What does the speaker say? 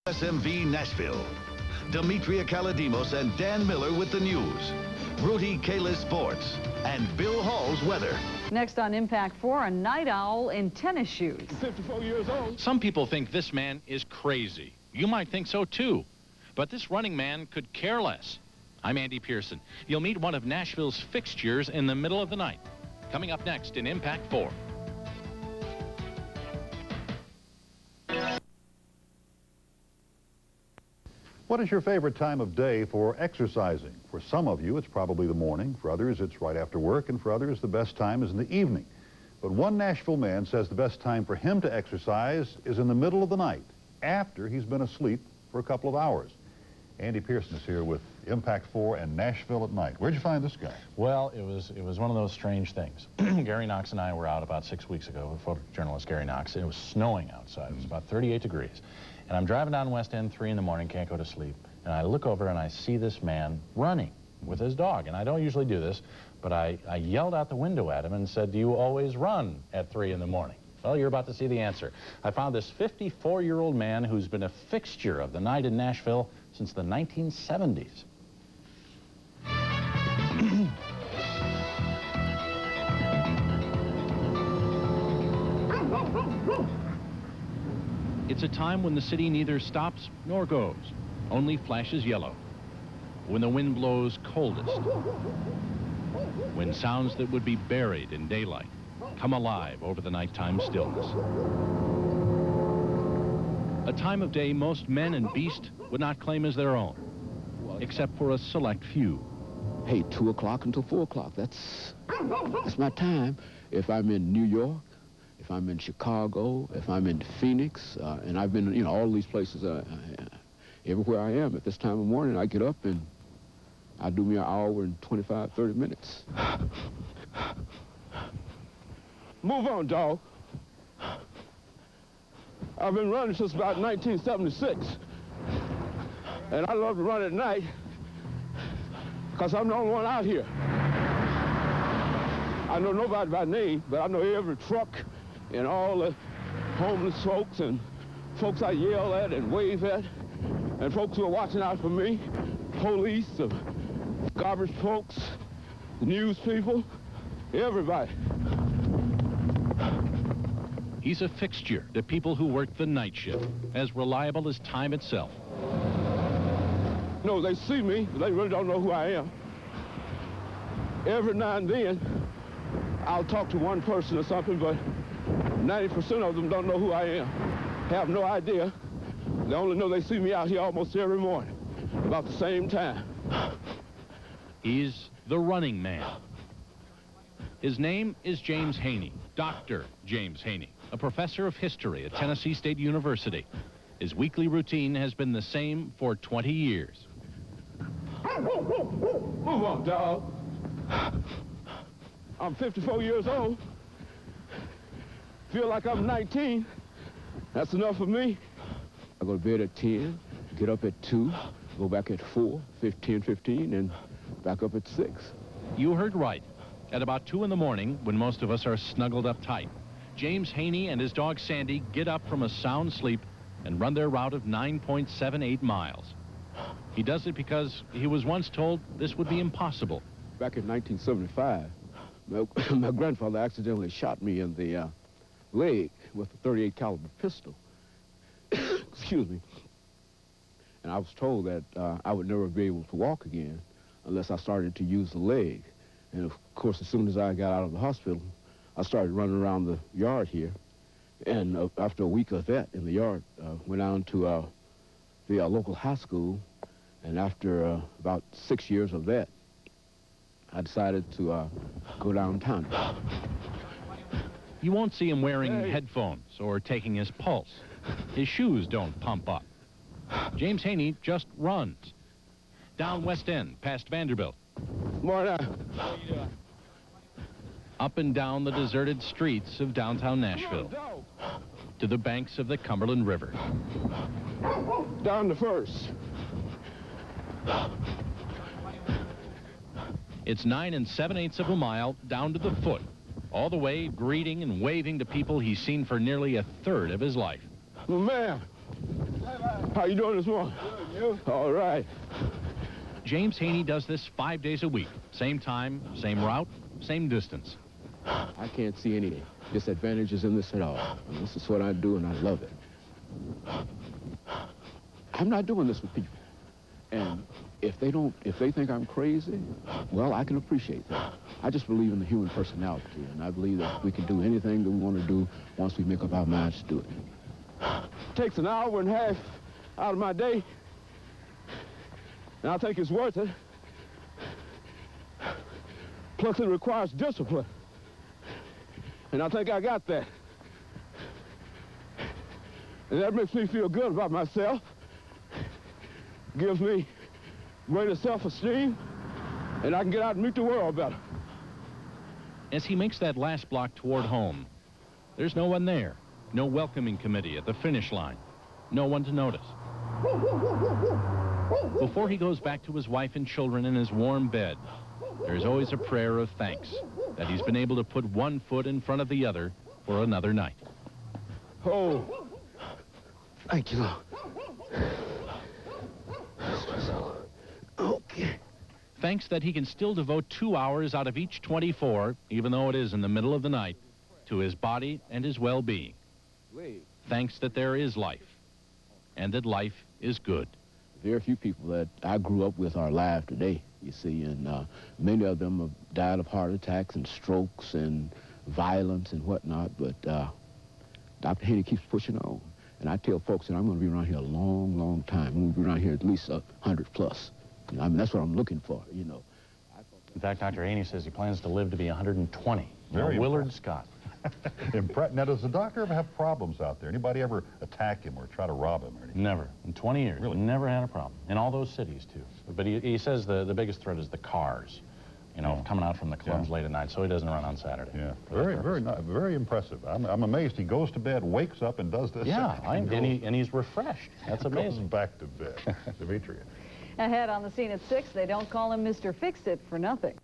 SMV Nashville. DeMETRIA KALODIMOS and Dan Miller with the news. Rudy Kalis sports. And Bill Hall's weather. Next on Impact 4, a night owl in tennis shoes. 54 years old. Some people think this man is crazy. You might think so too. But this running man could care less. I'm Andy Pearson. You'll meet one of Nashville's fixtures in the middle of the night. Coming up next in Impact 4. What is your favorite time of day for exercising? For some of you, it's probably the morning. For others, it's right after work. And for others, the best time is in the evening. But one Nashville man says the best time for him to exercise is in the middle of the night, after he's been asleep for a couple of hours. Andy Pearson is here with Impact 4 and Nashville at Night. Where'd you find this guy? Well, it was one of those strange things. Gary Knox and I were out about 6 weeks ago with photojournalist Gary Knox. It was snowing outside. It was about 38 degrees. And I'm driving down West End 3 in the morning, can't go to sleep. And I look over and I see this man running with his dog. And I don't usually do this, but I yelled out the window at him and said, "Do you always run at 3 in the morning?" Well, you're about to see the answer. I found this 54-year-old man who's been a fixture of the night in Nashville since the 1970s. It's a time when the city neither stops nor goes, only flashes yellow. When the wind blows coldest. When sounds that would be buried in daylight come alive over the nighttime stillness. A time of day most men and beast would not claim as their own, except for a select few. Hey, 2 o'clock until 4 o'clock, that's my time. If I'm in New York, if I'm in Chicago, if I'm in Phoenix, and I've been, all these places, everywhere I am at this time of morning, I get up and I do me an hour and 25, 30 minutes. Move on, dog. I've been running since about 1976. And I love to run at night because I'm the only one out here. I know nobody by name, but I know every truck and all the homeless folks and folks I yell at and wave at, and folks who are watching out for me, police, the garbage folks, the news people, everybody. He's a fixture to people who work the night shift, as reliable as time itself. No, they see me, but they really don't know who I am. Every now and then, I'll talk to one person or something, but 90% of them don't know who I am, have no idea. They only know they see me out here almost every morning, about the same time. He's the running man. His name is James Haney, Dr. James Haney, a professor of history at Tennessee State University. His weekly routine has been the same for 20 years. Move on, dog. I'm 54 years old. Feel like I'm 19. That's enough for me. I go to bed at 10, get up at 2, go back at 4, 15, and back up at 6. You heard right. At about 2 in the morning, when most of us are snuggled up tight, James Haney and his dog Sandy get up from a sound sleep and run their route of 9.78 miles. He does it because he was once told this would be impossible. Back in 1975, my grandfather accidentally shot me in the leg with a .38 caliber pistol. Excuse me. And I was told that I would never be able to walk again unless I started to use the leg. And of course, as soon as I got out of the hospital, I started running around the yard here. And after a week of that in the yard, went down to the local high school. And after about 6 years of that, I decided to go downtown. You won't see him wearing headphones or taking his pulse. His shoes don't pump up. James Haney just runs. Down West End, past Vanderbilt. Morning. Up and down the deserted streets of downtown Nashville. To the banks of the Cumberland River. Down to First. It's 9 7/8 of a mile down to the foot, all the way greeting and waving to people he's seen for nearly a third of his life. Well, man. How you doing this morning? Good, you? All right. James Haney does this 5 days a week. Same time, same route, same distance. I can't see any disadvantages in this at all. And this is what I do, and I love it. I'm not doing this with people. And if they think I'm crazy, well, I can appreciate that. I just believe in the human personality, and I believe that we can do anything that we want to do once we make up our minds to do it. Takes an hour and a half out of my day, and I think it's worth it. Plus, it requires discipline, and I think I got that. And that makes me feel good about myself, gives me greater self-esteem, and I can get out and meet the world better. As he makes that last block toward home, there's no one there. No welcoming committee at the finish line. No one to notice. Before he goes back to his wife and children in his warm bed, there's always a prayer of thanks that he's been able to put one foot in front of the other for another night. Oh, thank you, Lord. Okay. Thanks that he can still devote 2 hours out of each 24, even though it is in the middle of the night, to his body and his well-being. Thanks that there is life, and that life is good. Very few people that I grew up with are alive today, you see, and many of them have died of heart attacks and strokes and violence and whatnot, but Dr. Haney keeps pushing on. And I tell folks that I'm going to be around here a long, long time. I'm going to be around here at least 100 plus. You know, I mean, that's what I'm looking for, you know. In fact, Dr. Haney says he plans to live to be 120. Very Willard Scott. Now, does the doctor ever have problems out there? Anybody ever attack him or try to rob him or anything? Never. In 20 years. Really? Never had a problem. In all those cities, too. But he says the biggest threat is the cars, you know, coming out from the clubs late at night, so he doesn't run on Saturday. Yeah. Very impressive. I'm amazed he goes to bed, wakes up, and does this. Yeah, and he's refreshed. That's amazing. Goes back to bed. DeMETRIA. Ahead on the scene at 6, they don't call him Mr. Fix-It for nothing.